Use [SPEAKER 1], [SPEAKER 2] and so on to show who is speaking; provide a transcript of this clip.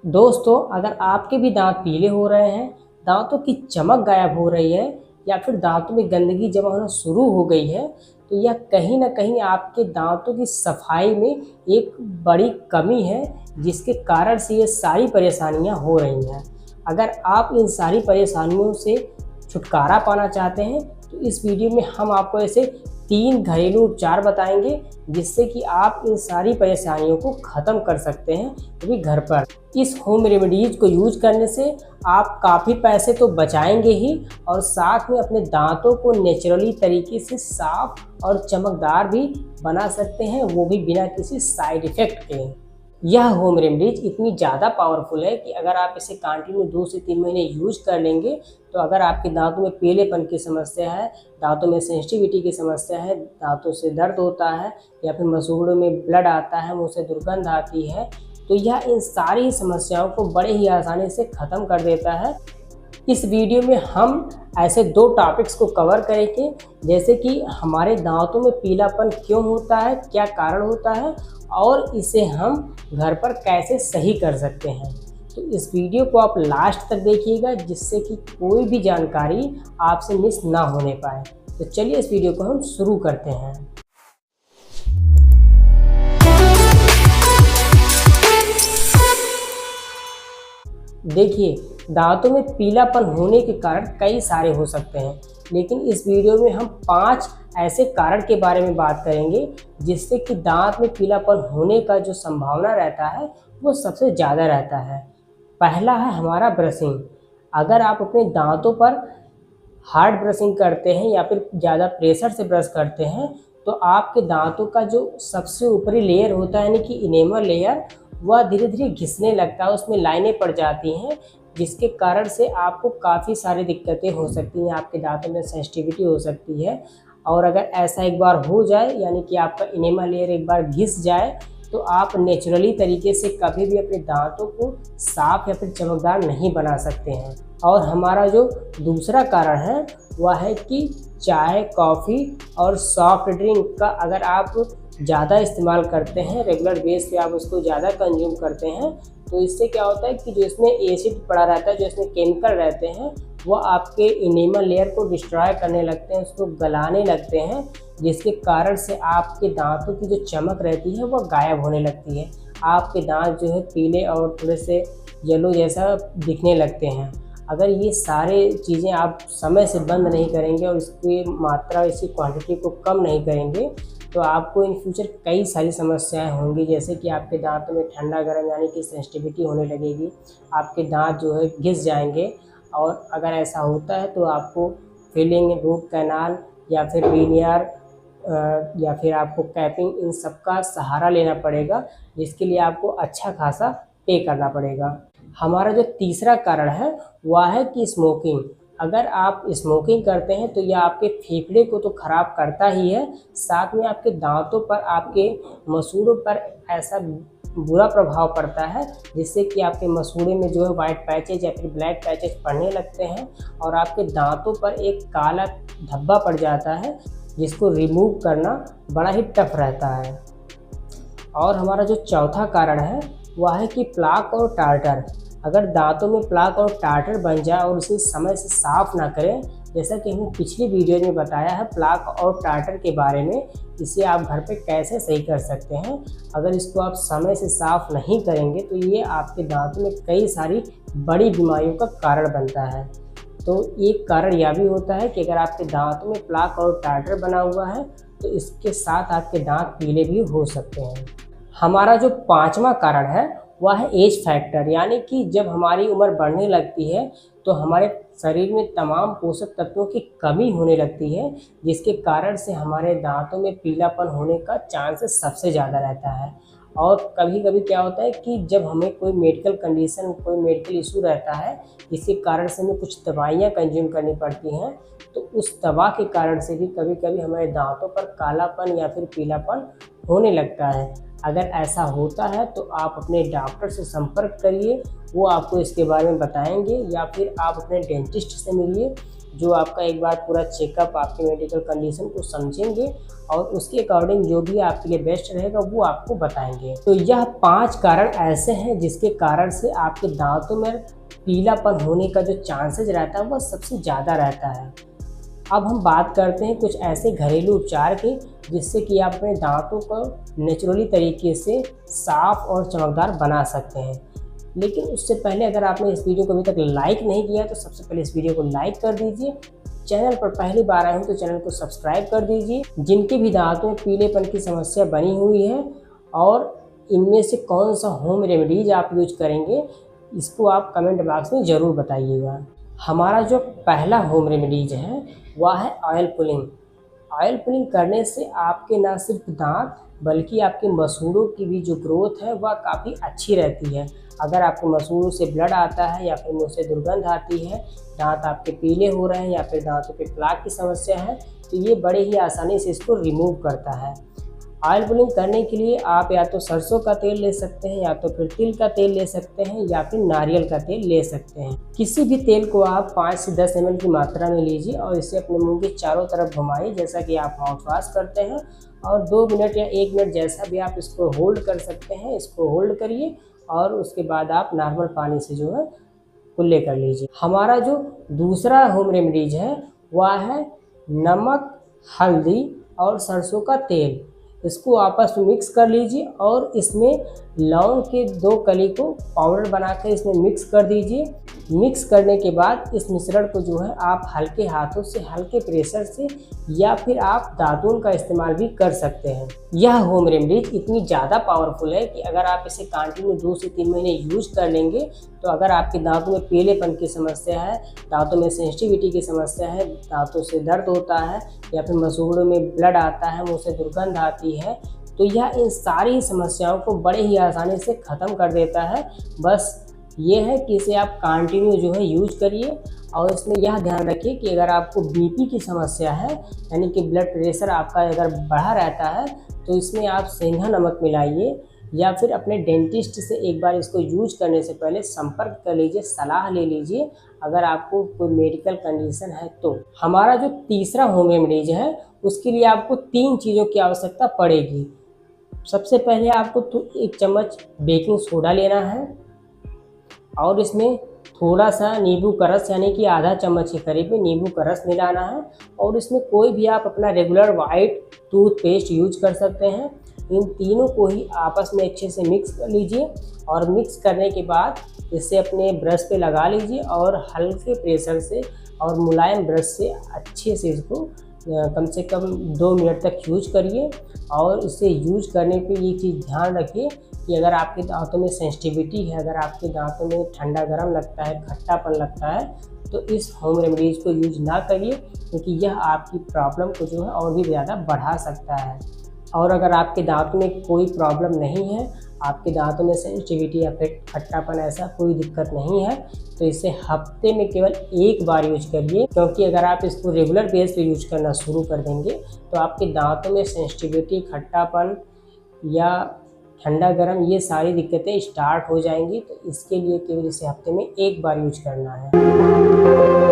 [SPEAKER 1] दोस्तों, अगर आपके भी दांत पीले हो रहे हैं, दांतों की चमक गायब हो रही है या फिर दांतों में गंदगी जमा होना शुरू हो गई है, तो यह कहीं न कहीं आपके दांतों की सफाई में एक बड़ी कमी है, जिसके कारण से ये सारी परेशानियाँ हो रही हैं। अगर आप इन सारी परेशानियों से छुटकारा पाना चाहते हैं, तो इस वीडियो में हम आपको ऐसे 3 घरेलू उपचार बताएँगे, जिससे कि आप इन सारी परेशानियों को ख़त्म कर सकते हैं, वो भी घर पर। इस होम रेमेडीज़ को यूज़ करने से आप काफ़ी पैसे तो बचाएँगे ही और साथ में अपने दाँतों को नेचुरली तरीके से साफ़ और चमकदार भी बना सकते हैं, वो भी बिना किसी साइड इफ़ेक्ट के। यह होम रेमेडीज़ इतनी ज़्यादा पावरफुल है कि अगर आप इसे कंटिन्यू 2 से 3 महीने यूज़ कर लेंगे, तो अगर आपके दाँतों में पीलेपन की समस्या है, दाँतों में सेंसिटिविटी की समस्या है, दाँतों से दर्द होता है या फिर मसूड़ों में ब्लड आता है, मुँह से दुर्गंध आती है, तो यह इन सारी समस्याओं को बड़े ही आसानी से ख़त्म कर देता है। इस वीडियो में हम ऐसे 2 टॉपिक्स को कवर करेंगे, जैसे कि हमारे दाँतों में पीलापन क्यों होता है, क्या कारण होता है और इसे हम घर पर कैसे सही कर सकते हैं। तो इस वीडियो को आप लास्ट तक देखिएगा, जिससे कि कोई भी जानकारी आपसे मिस ना होने पाए। तो चलिए इस वीडियो को हम शुरू करते हैं। देखिए, दांतों में पीलापन होने के कारण कई सारे हो सकते हैं, लेकिन इस वीडियो में हम 5 ऐसे कारण के बारे में बात करेंगे, जिससे कि दांत में पीलापन होने का जो संभावना रहता है, वो सबसे ज़्यादा रहता है। पहला है हमारा ब्रशिंग। अगर आप अपने दांतों पर हार्ड ब्रशिंग करते हैं या फिर ज़्यादा प्रेशर से ब्रश करते हैं, तो आपके दांतों का जो सबसे ऊपरी लेयर होता है, यानी कि इनेमल लेयर, वह धीरे-धीरे घिसने लगता है, उसमें लाइनें पड़ जाती हैं, जिसके कारण से आपको काफ़ी सारी दिक्कतें हो सकती हैं, आपके दांतों में सेंसिटिविटी हो सकती है। और अगर ऐसा एक बार हो जाए, यानी कि आपका इनेमल लेयर एक बार घिस जाए, तो आप नेचुरली तरीके से कभी भी अपने दांतों को साफ़ या फिर चमकदार नहीं बना सकते हैं। और हमारा जो दूसरा कारण है, वह है कि चाय, कॉफ़ी और सॉफ्ट ड्रिंक का अगर आप ज़्यादा इस्तेमाल करते हैं, रेगुलर बेस पे आप उसको ज़्यादा कंज्यूम करते हैं, तो इससे क्या होता है कि जो इसमें एसिड पड़ा रहता है, जो इसमें केमिकल रहते हैं, वो आपके इनेमल लेयर को डिस्ट्रॉय करने लगते हैं, उसको गलाने लगते हैं, जिसके कारण से आपके दांतों की जो चमक रहती है, वह गायब होने लगती है। आपके दांत जो है पीले और थोड़े से येलो जैसा दिखने लगते हैं। अगर ये सारे चीज़ें आप समय से बंद नहीं करेंगे और इसकी मात्रा, इसकी क्वांटिटी को कम नहीं करेंगे, तो आपको इन फ्यूचर कई सारी समस्याएं होंगी, जैसे कि आपके दांतों में ठंडा गर्म यानी कि सेंसिटिविटी होने लगेगी, आपके दांत जो है घिस जाएंगे। और अगर ऐसा होता है तो आपको फिलिंग, रूट कैनाल या फिर वीनियर या फिर आपको कैपिंग, इन सब का सहारा लेना पड़ेगा, जिसके लिए आपको अच्छा खासा पे करना पड़ेगा। हमारा जो तीसरा कारण है, वह है कि स्मोकिंग। अगर आप स्मोकिंग करते हैं, तो यह आपके फेफड़े को तो ख़राब करता ही है, साथ में आपके दांतों पर, आपके मसूड़ों पर ऐसा बुरा प्रभाव पड़ता है, जिससे कि आपके मसूड़े में जो है वाइट पैचेज या फिर ब्लैक पैचेज पड़ने लगते हैं और आपके दांतों पर एक काला धब्बा पड़ जाता है, जिसको रिमूव करना बड़ा ही टफ रहता है। और हमारा जो चौथा कारण है, वह है कि प्लाक और टार्टर। अगर दांतों में प्लाक और टार्टर बन जाए और उसे समय से साफ़ ना करें, जैसा कि हमने पिछली वीडियो में बताया है प्लाक और टार्टर के बारे में, इसे आप घर पे कैसे सही कर सकते हैं। अगर इसको आप समय से साफ़ नहीं करेंगे, तो ये आपके दांतों में कई सारी बड़ी बीमारियों का कारण बनता है। तो एक कारण यह भी होता है कि अगर आपके दांतों में प्लाक और टार्टर बना हुआ है, तो इसके साथ आपके दांत पीले भी हो सकते हैं। हमारा जो 5वां कारण है, वह है एज फैक्टर, यानी कि जब हमारी उम्र बढ़ने लगती है, तो हमारे शरीर में तमाम पोषक तत्वों की कमी होने लगती है, जिसके कारण से हमारे दांतों में पीलापन होने का चांसेस सबसे ज़्यादा रहता है। और कभी-कभी क्या होता है कि जब हमें कोई मेडिकल कंडीशन, कोई मेडिकल इशू रहता है, जिसके कारण से हमें कुछ दवाइयाँ कंज्यूम करनी पड़ती हैं, तो उस दवा के कारण से भी कभी-कभी हमारे दांतों पर कालापन या फिर पीलापन होने लगता है। अगर ऐसा होता है, तो आप अपने डॉक्टर से संपर्क करिए, वो आपको इसके बारे में बताएंगे, या फिर आप अपने डेंटिस्ट से मिलिए, जो आपका एक बार पूरा चेकअप आपके मेडिकल कंडीशन को समझेंगे और उसके अकॉर्डिंग जो भी आपके लिए बेस्ट रहेगा वो आपको बताएंगे। तो यह 5 कारण ऐसे हैं जिसके कारण से आपके दांतों में पीलापन होने का जो चांसेस रहता है वह सबसे ज़्यादा रहता है। अब हम बात करते हैं कुछ ऐसे घरेलू उपचार के जिससे कि आप अपने दांतों को नेचुरली तरीके से साफ और चमकदार बना सकते हैं। लेकिन उससे पहले अगर आपने इस वीडियो को अभी तक लाइक नहीं किया तो सबसे पहले इस वीडियो को लाइक कर दीजिए। चैनल पर पहली बार आए हो तो चैनल को सब्सक्राइब कर दीजिए। जिनके भी दांतों में पीलेपन की समस्या बनी हुई है और इनमें से कौन सा होम रेमेडीज आप यूज करेंगे इसको आप कमेंट बॉक्स में ज़रूर बताइएगा। हमारा जो पहला होम रेमेडीज है वह है ऑयल पुलिंग। ऑयल पुलिंग करने से आपके ना सिर्फ दांत बल्कि आपके मसूड़ों की भी जो ग्रोथ है वह काफ़ी अच्छी रहती है। अगर आपके मसूड़ों से ब्लड आता है या फिर मुंह से दुर्गंध आती है, दांत आपके पीले हो रहे हैं या फिर दांतों पे प्लाक की समस्या है, तो ये बड़े ही आसानी से इसको रिमूव करता है। ऑयल पुलिंग करने के लिए आप या तो सरसों का तेल ले सकते हैं या तो फिर तिल का तेल ले सकते हैं या फिर नारियल का तेल ले सकते हैं। किसी भी तेल को आप 5 से 10 ml की मात्रा में लीजिए और इसे अपने मुंह के चारों तरफ घुमाइए जैसा कि आप माउथ वॉश करते हैं, और 2 मिनट या 1 मिनट जैसा भी आप इसको होल्ड कर सकते हैं, इसको होल्ड करिए और उसके बाद आप नॉर्मल पानी से जो है कुल्ले कर लीजिए। हमारा जो दूसरा होम रेमेडीज है वह है नमक, हल्दी और सरसों का तेल। इसको आपस में मिक्स कर लीजिए और इसमें लौंग के 2 कली को पाउडर बनाकर इसमें मिक्स कर दीजिए। मिक्स करने के बाद इस मिश्रण को जो है आप हल्के हाथों से हल्के प्रेशर से या फिर आप दातून का इस्तेमाल भी कर सकते हैं। यह होम रेमेडीज इतनी ज़्यादा पावरफुल है कि अगर आप इसे कंटिन्यू 2 से 3 महीने यूज कर लेंगे तो अगर आपके दांतों में पीलेपन की समस्या है, दांतों में सेंसिटिविटी की समस्या है, दांतों से दर्द होता है या फिर मसूड़ों में ब्लड आता है, मुंह से दुर्गंध आती है, तो यह इन सारी समस्याओं को बड़े ही आसानी से ख़त्म कर देता है। बस ये है कि इसे आप कंटिन्यू जो है यूज करिए और इसमें यह ध्यान रखिए कि अगर आपको बीपी की समस्या है यानी कि ब्लड प्रेशर आपका अगर बढ़ा रहता है तो इसमें आप सेंधा नमक मिलाइए या फिर अपने डेंटिस्ट से एक बार इसको यूज करने से पहले संपर्क कर लीजिए, सलाह ले लीजिए अगर आपको कोई मेडिकल कंडीशन है तो। हमारा जो तीसरा होम रेमेडीज है उसके लिए आपको 3 चीज़ों की आवश्यकता पड़ेगी। सबसे पहले आपको तो 1 चम्मच बेकिंग सोडा लेना है और इसमें थोड़ा सा नींबू का रस यानी कि आधा चम्मच के करीब में नींबू का रस मिलाना है और इसमें कोई भी आप अपना रेगुलर वाइट टूथपेस्ट यूज कर सकते हैं। इन तीनों को ही आपस में अच्छे से मिक्स कर लीजिए और मिक्स करने के बाद इसे अपने ब्रश पे लगा लीजिए और हल्के प्रेशर से और मुलायम ब्रश से अच्छे से इसको कम से कम 2 मिनट तक यूज करिए। और इसे यूज करने पे ये चीज़ ध्यान रखिए कि अगर आपके दांतों में सेंसिटिविटी है, अगर आपके दांतों में ठंडा गर्म लगता है, खट्टापन लगता है, तो इस होम रेमेडीज़ को यूज ना करिए क्योंकि यह आपकी प्रॉब्लम को जो है और भी ज़्यादा बढ़ा सकता है। और अगर आपके दांतों में कोई प्रॉब्लम नहीं है, आपके दांतों में सेंसिटिविटी या फिर खट्टापन ऐसा कोई दिक्कत नहीं है, तो इसे हफ्ते में केवल 1 बार यूज करिए क्योंकि अगर आप इसको रेगुलर बेस पे यूज करना शुरू कर देंगे तो आपके दांतों में सेंसिटिविटी, खट्टापन या ठंडा गर्म ये सारी दिक्कतें स्टार्ट हो जाएंगी। तो इसके लिए केवल इसे हफ्ते में 1 बार यूज करना है।